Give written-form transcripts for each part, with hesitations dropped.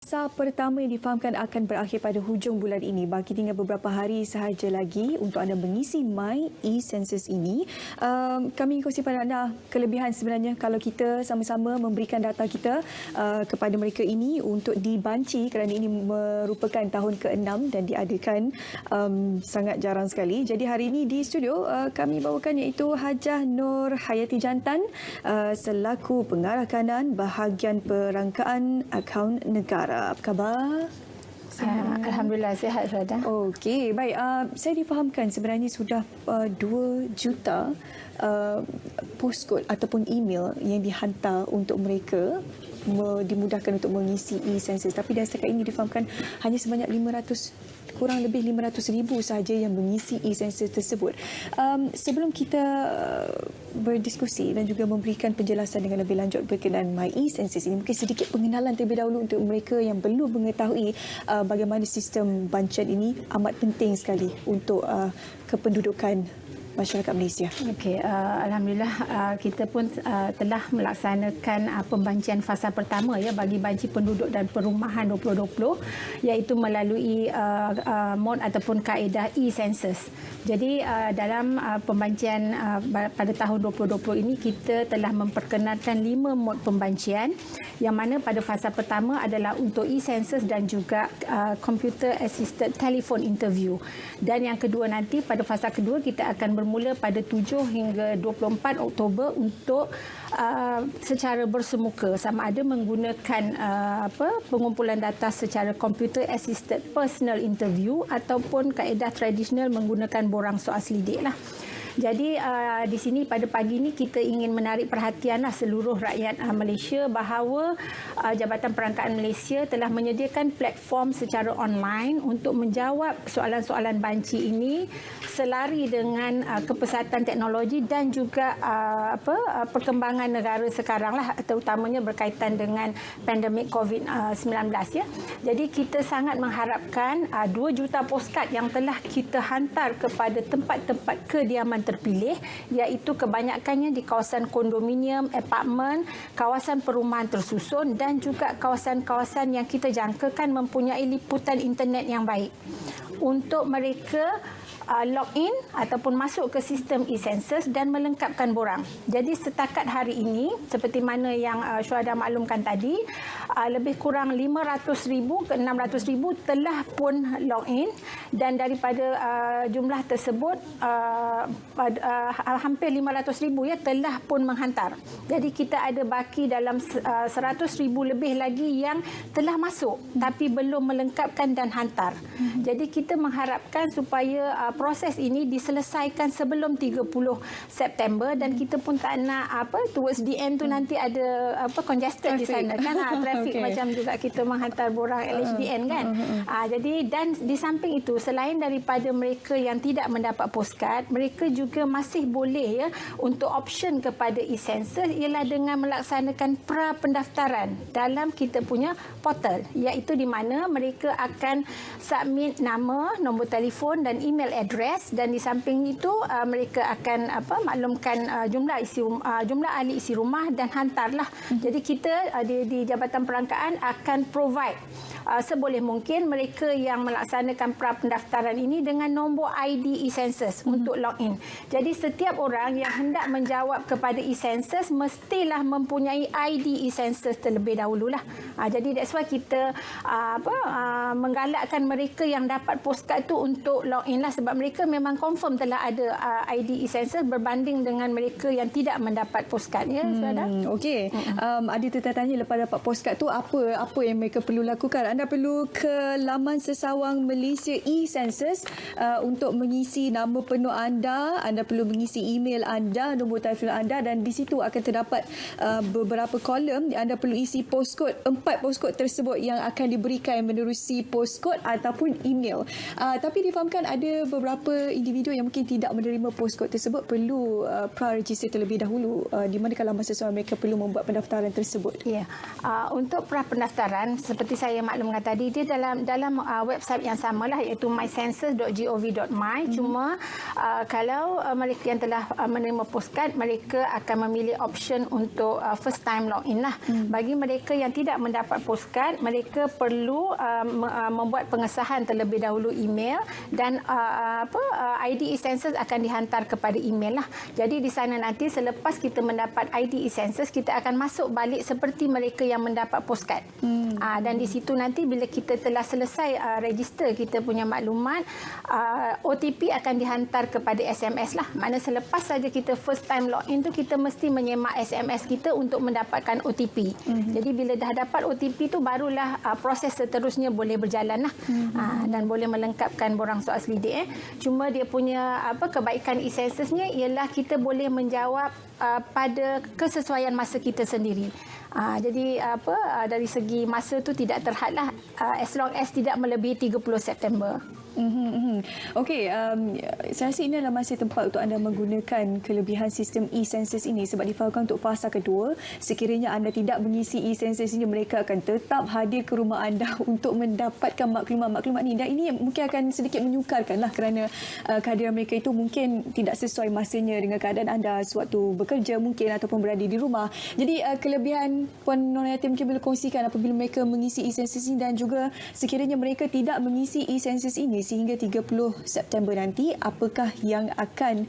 Fasa pertama yang difahamkan akan berakhir pada hujung bulan ini. Bagi tinggal beberapa hari sahaja lagi untuk anda mengisi My e-Census ini. Kami kongsi pada anda kelebihan sebenarnya kalau kita sama-sama memberikan data kita kepada mereka ini untuk dibanci kerana ini merupakan tahun ke-6 dan diadakan sangat jarang sekali. Jadi hari ini di studio kami bawakan iaitu Hajah Nur Hayati Jantan selaku pengarah kanan bahagian perangkaan akaun negara. Apa khabar? Alhamdulillah sihat, Syuhada. Okey, baik. Saya difahamkan sebenarnya sudah 2 juta postcode ataupun email yang dihantar untuk mereka dimudahkan untuk mengisi e-census. Tapi dan setakat ini difahamkan hanya sebanyak kurang lebih 500,000 sahaja yang mengisi e-census tersebut. Sebelum kita berdiskusi dan juga memberikan penjelasan dengan lebih lanjut berkenaan My e-Census ini, mungkin sedikit pengenalan terlebih dahulu untuk mereka yang belum mengetahui bagaimana sistem bancian ini amat penting sekali untuk kependudukan masyarakat Malaysia. Okey, alhamdulillah kita pun telah melaksanakan pembancian fasa pertama ya bagi banci penduduk dan perumahan 2020 iaitu melalui mod ataupun kaedah e-census. Jadi dalam pembancian pada tahun 2020 ini kita telah memperkenalkan 5 mod pembancian yang mana pada fasa pertama adalah untuk e-census dan juga computer assisted telephone interview. Dan yang kedua nanti pada fasa kedua kita akan bermula pada 7 hingga 24 Oktober untuk secara bersemuka sama ada menggunakan pengumpulan data secara computer assisted personal interview ataupun kaedah tradisional menggunakan borang soal selidik lah. Jadi di sini pada pagi ini kita ingin menarik perhatianlah seluruh rakyat Malaysia bahawa Jabatan Perangkaan Malaysia telah menyediakan platform secara online untuk menjawab soalan-soalan banci ini selari dengan kepesatan teknologi dan juga perkembangan negara sekarang lah, terutamanya berkaitan dengan pandemik COVID-19 ya. Jadi kita sangat mengharapkan 2 juta postcard yang telah kita hantar kepada tempat-tempat kediaman terpilih iaitu kebanyakannya di kawasan kondominium, apartmen, kawasan perumahan tersusun dan juga kawasan-kawasan yang kita jangkakan mempunyai liputan internet yang baik. Untuk mereka login ataupun masuk ke sistem e-census dan melengkapkan borang. Jadi setakat hari ini seperti mana yang Syuhada maklumkan tadi, lebih kurang 500,000 ke 600,000 telah pun login dan daripada jumlah tersebut hampir 500,000 ya telah pun menghantar. Jadi kita ada baki dalam 100,000 lebih lagi yang telah masuk tapi belum melengkapkan dan hantar. Jadi kita mengharapkan supaya proses ini diselesaikan sebelum 30 September dan kita pun tak nak towards the end tu nanti ada congested traffic di sana kan traffic macam juga kita menghantar borang LHDN kan. Jadi dan di samping itu selain daripada mereka yang tidak mendapat postcard, mereka juga masih boleh ya untuk option kepada e-census ialah dengan melaksanakan pra pendaftaran dalam kita punya portal iaitu di mana mereka akan submit nama, nombor telefon dan email address dan di samping itu mereka akan maklumkan jumlah ahli isi rumah dan hantarlah. Jadi kita di Jabatan Perangkaan akan provide seboleh mungkin mereka yang melaksanakan pra pendaftaran ini dengan nombor ID e-census untuk login. Jadi setiap orang yang hendak menjawab kepada e-census mestilah mempunyai ID e-census terlebih dahululah. Jadi that's why kita menggalakkan mereka yang dapat postcard tu untuk login lah sebab mereka memang confirm telah ada ID e-census berbanding dengan mereka yang tidak mendapat postcard ya. Okey. Ada tertanya lepas dapat postcard tu apa yang mereka perlu lakukan? Anda perlu ke laman sesawang Malaysia e-Census untuk mengisi nama penuh anda perlu mengisi email anda, nombor telefon anda dan di situ akan terdapat beberapa kolom. Anda perlu isi postcode, 4 postcode tersebut yang akan diberikan menerusi postcode ataupun email. Tapi difahamkan ada beberapa individu yang mungkin tidak menerima postcode tersebut perlu pra-register terlebih dahulu, di manakala masa seorang mereka perlu membuat pendaftaran tersebut. Ya, untuk pra-pendaftaran seperti saya maklumkan tadi, dia dalam website yang samalah, iaitu mycensus.gov.my. Cuma kalau mereka yang telah menerima postcard, mereka akan memilih option untuk first time login lah. Bagi mereka yang tidak mendapat postcard, mereka perlu membuat pengesahan terlebih dahulu email, dan ID e-census akan dihantar kepada email lah. Jadi di sana nanti selepas kita mendapat ID e-census, kita akan masuk balik seperti mereka yang mendapat postcard. Dan di situ nanti bila kita telah selesai register kita punya maklumat, OTP akan dihantar kepada SMS lah. Maknanya selepas saja kita first time login tu, kita mesti menyemak SMS kita untuk mendapatkan OTP. Jadi bila dah dapat OTP tu, barulah proses seterusnya boleh berjalan lah. Dan boleh melengkapkan borang soal selidik. Cuma dia punya kebaikan e-censusnya ialah kita boleh menjawab pada kesesuaian masa kita sendiri. Jadi dari segi masa tu tidak terhadlah, as long as tidak melebihi 30 September. Okey, saya rasa ini adalah masa tempat untuk anda menggunakan kelebihan sistem e-census ini, sebab difahamkan untuk fasa kedua, sekiranya anda tidak mengisi e-census ini, mereka akan tetap hadir ke rumah anda untuk mendapatkan maklumat-maklumat ini, dan ini mungkin akan sedikit menyukarkanlah kerana kehadiran mereka itu mungkin tidak sesuai masanya dengan keadaan anda sewaktu bekerja mungkin ataupun berada di rumah. Jadi kelebihan Puan Nurhayati mungkin boleh kongsikan apabila mereka mengisi e-census ini, dan juga sekiranya mereka tidak mengisi e-census ini sehingga 30 September nanti, apakah yang akan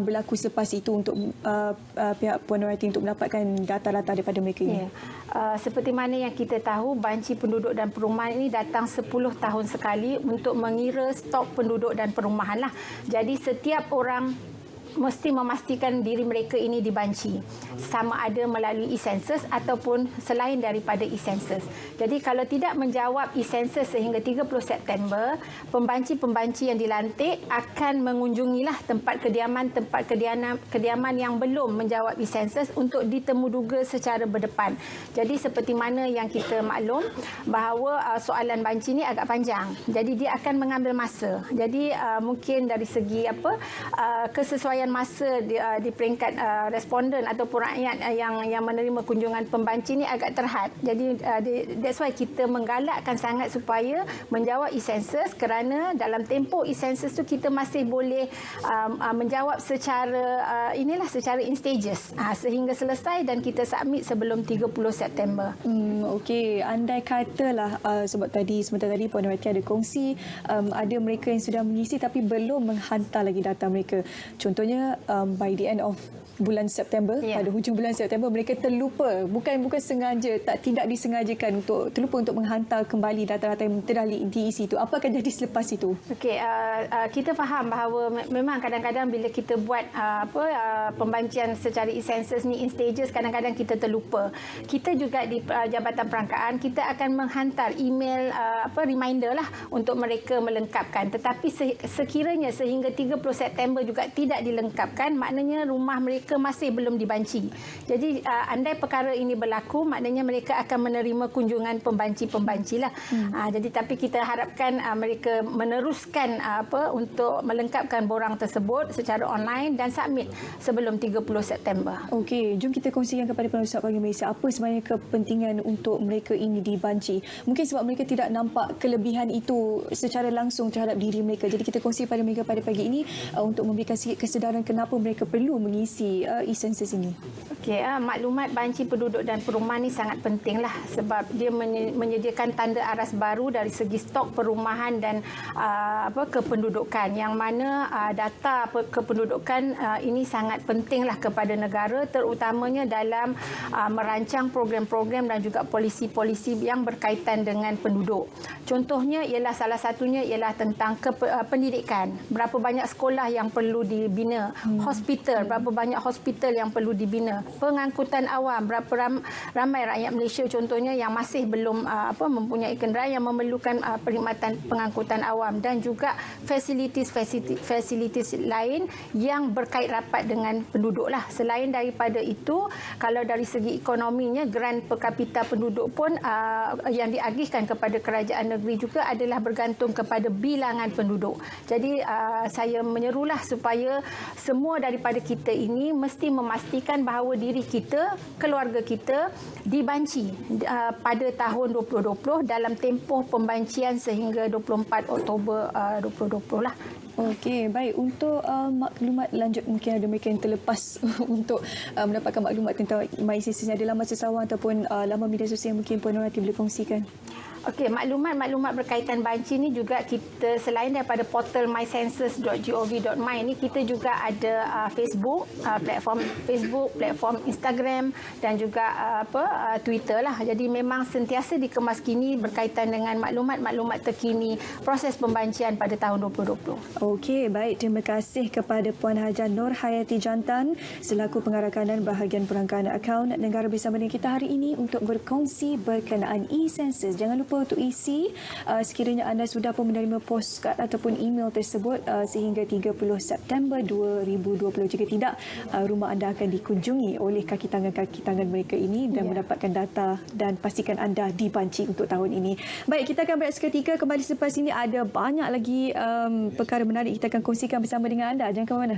berlaku selepas itu untuk pihak Puan Nurhayati untuk mendapatkan data-data daripada mereka ini? Seperti mana yang kita tahu, Banci Penduduk dan Perumahan ini datang 10 tahun sekali untuk mengira stok penduduk dan perumahan lah. Jadi setiap orang mesti memastikan diri mereka ini dibanci, sama ada melalui e-census ataupun selain daripada e-census. Jadi kalau tidak menjawab e-census sehingga 30 September, pembanci-pembanci yang dilantik akan mengunjungilah tempat kediaman yang belum menjawab e-census untuk ditemuduga secara berdepan. Jadi seperti mana yang kita maklum bahawa soalan banci ini agak panjang. Jadi dia akan mengambil masa. Jadi mungkin dari segi kesesuaian masa di peringkat responden ataupun rakyat yang menerima kunjungan pembanci ini agak terhad. Jadi that's why kita menggalakkan sangat supaya menjawab e-census, kerana dalam tempoh e-census tu kita masih boleh menjawab secara in stages sehingga selesai dan kita submit sebelum 30 September. Okey, andai katalah sebab sebentar tadi Puan Nurhayati ada kongsi ada mereka yang sudah mengisi tapi belum menghantar lagi data mereka. Contohnya by the end of bulan September, pada hujung bulan September mereka terlupa, bukan sengaja, tidak disengajakan, terlupa untuk menghantar kembali data-data yang telah diisi itu. Apa akan jadi selepas itu? Okey, kita faham bahawa memang kadang-kadang bila kita buat pembancian secara e-census ni in stages, kadang-kadang kita terlupa. Kita juga di Jabatan Perangkaan kita akan menghantar email reminder lah untuk mereka melengkapkan. Tetapi sekiranya sehingga 30 September juga tidak dilengkapkan, maknanya rumah mereka masih belum dibanci. Jadi andai perkara ini berlaku, maknanya mereka akan menerima kunjungan pembanci-pembanci lah. Jadi tapi kita harapkan mereka meneruskan untuk melengkapkan borang tersebut secara online dan submit sebelum 30 September. Okey, jom kita kongsikan kepada penonton Pagi Malaysia apa sebenarnya kepentingan untuk mereka ini dibanci. Mungkin sebab mereka tidak nampak kelebihan itu secara langsung terhadap diri mereka. Jadi kita kongsi pada mereka pada pagi ini untuk memberikan sikit kesedaran kenapa mereka perlu mengisi e-census ini. Okey, maklumat banci penduduk dan perumahan ini sangat pentinglah sebab dia menyediakan tanda aras baru dari segi stok perumahan dan kependudukan, yang mana data kependudukan ini sangat pentinglah kepada negara, terutamanya dalam merancang program-program dan juga polisi-polisi yang berkaitan dengan penduduk. Contohnya ialah salah satunya ialah tentang pendidikan. Berapa banyak sekolah yang perlu dibina, hospital, berapa banyak hospital yang perlu dibina. pengangkutan awam, berapa ramai rakyat Malaysia contohnya yang masih belum mempunyai kenderaan yang memerlukan perkhidmatan pengangkutan awam, dan juga fasilitis lain yang berkait rapat dengan penduduk lah. Selain daripada itu, kalau dari segi ekonominya, geran per kapita penduduk pun yang diagihkan kepada kerajaan negeri juga adalah bergantung kepada bilangan penduduk. Jadi saya menyerulah supaya semua daripada kita ini mesti memastikan bahawa diri kita, keluarga kita dibanci pada tahun 2020 dalam tempoh pembancian sehingga 24 Oktober 2020 lah. Okey, baik. Untuk maklumat lanjut, mungkin ada mereka yang terlepas untuk mendapatkan maklumat tentang MySensus ni, ada laman sesawan ataupun laman media sosial mungkin Puan Nur nanti boleh kongsikan. Okey, maklumat berkaitan banci ni juga kita, selain daripada portal mysensus.gov.my ni, kita juga ada Facebook, platform Instagram dan juga Twitter lah. Jadi memang sentiasa dikemaskini berkaitan dengan maklumat-maklumat terkini proses pembancian pada tahun 2020. Okey, baik. Terima kasih kepada Puan Haja Nur Hayati Jantan selaku pengarah kanan bahagian perangkaan akaun negara bersama dengan kita hari ini untuk berkongsi berkenaan e-Sensus. Jangan lupa untuk isi sekiranya anda sudah pun menerima postcard ataupun email tersebut sehingga 30 September 2020. Jika tidak, rumah anda akan dikunjungi oleh kaki tangan mereka ini dan mendapatkan data, dan pastikan anda dibanci untuk tahun ini. Baik, kita akan berehat seketika. Kembali selepas ini ada banyak lagi perkara menarik kita akan kongsikan bersama dengan anda. Jangan ke mana.